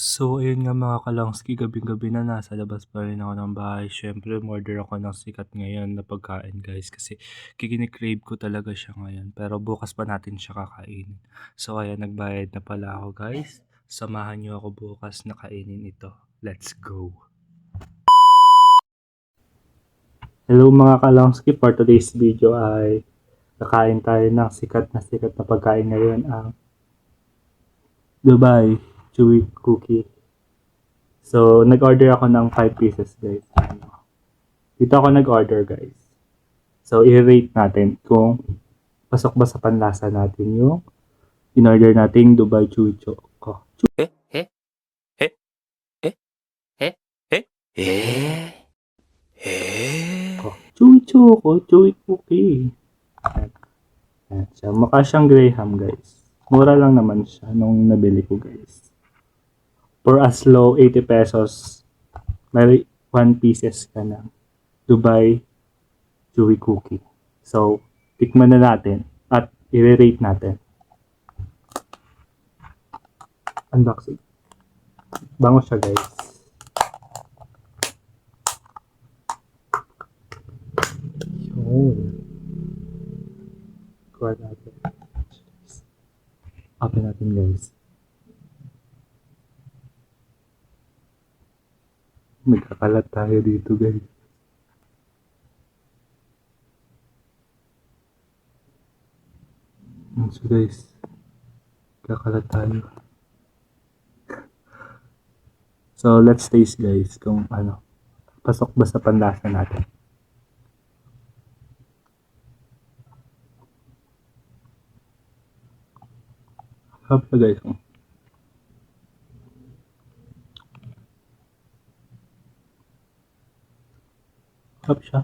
So, ayun nga mga kalangski, gabing-gabi na nasa labas pa rin ako ng bahay. Siyempre, umorder ako ng sikat ngayon na pagkain guys kasi kikini-crave ko talaga siya ngayon. Pero bukas pa natin siya kakainin. So, ayan, nagbayad na pala ako guys. Samahan niyo ako bukas na kainin ito. Let's go! Hello mga kalangski, for today's video ay kakain tayo ng sikat na pagkain ngayon, ang Dubai Chewy Cookie. So, nag-order ako ng 5 pieces, guys. Dito ako nag-order, guys. So, i-rate natin kung pasok ba sa panlasa natin yung in-order nating Dubai Chewy Choco. Chewy Choco, Chewy Cookie. Ayan siya. Mukha siyang Graham, guys. Mura lang naman siya nung nabili ko, guys. For as low 80 pesos, may 1 pieces ka ng Dubai Chewy Cookie. So, tikman na natin at i-rate natin. Unboxing. Bango siya, guys. Yun. Kuha natin. Open natin, guys. Magkakalat tayo dito, guys. So, guys, kakalat tayo. So, let's taste, guys, kung ano, pasok ba sa panlasa natin. Sarap na, guys. Sarap siya.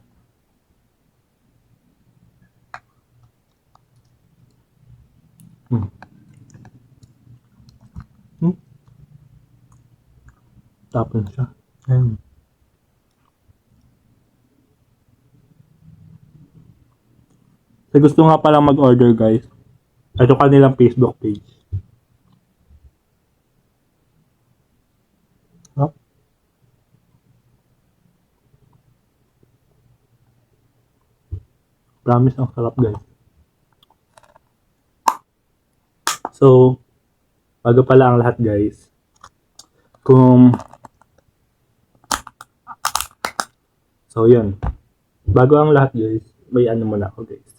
Tapon siya. Ayun. So, gusto nga palang mag-order, guys. Ito kanilang Facebook page. Oh. Promise, ang sarap, guys. So, bago pala ang lahat, guys. So, yun. Bago ang lahat, guys, may ano muna ako, guys.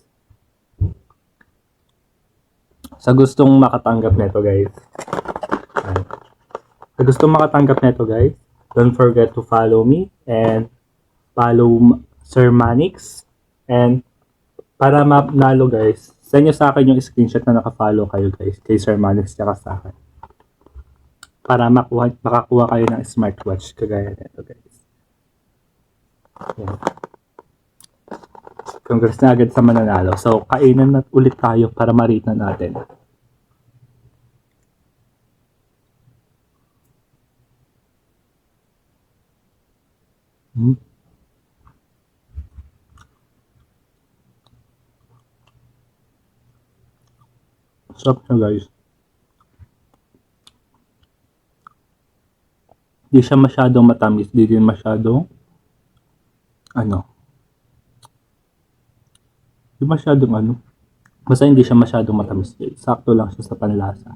Sa gustong makatanggap nito, guys. Sa gustong makatanggap nito, guys, don't forget to follow me and follow Sir Manix. And para manalo, guys, send nyo sa akin yung screenshot na nakafollow kayo, guys, kay Sir Manix tsaka sa akin. Para makakuha kayo ng smartwatch kagaya nito, guys. Yan. Congrats na agad sa mananalo. So, kainan na ulit tayo para ma-rate na natin. Sarap na, guys. Di siya masyadong matamis. Di din masyadong basta hindi siya masyadong matamis, guys. Sakto lang siya sa panlasa.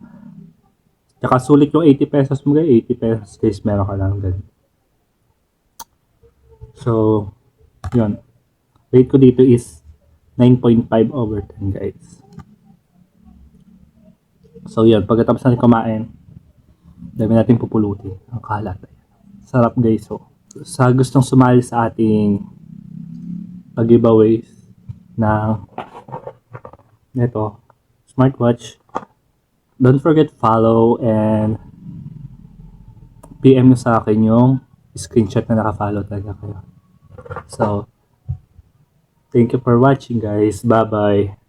Tsaka sulit yung 80 pesos mo, guys. 80 pesos, guys, meron ka lang ganun. So, yun. Rate ko dito is 9.5/10, guys. So, yun. Pagkatapos natin kumain, dami natin pupulutin. Ang kalat. Sarap, guys. So, sa gustong sumali sa ating pag-giveaways na neto, smartwatch, don't forget follow and PM nyo sa akin yung screenshot na nakafollow talaga kayo. So, thank you for watching, guys. Bye-bye.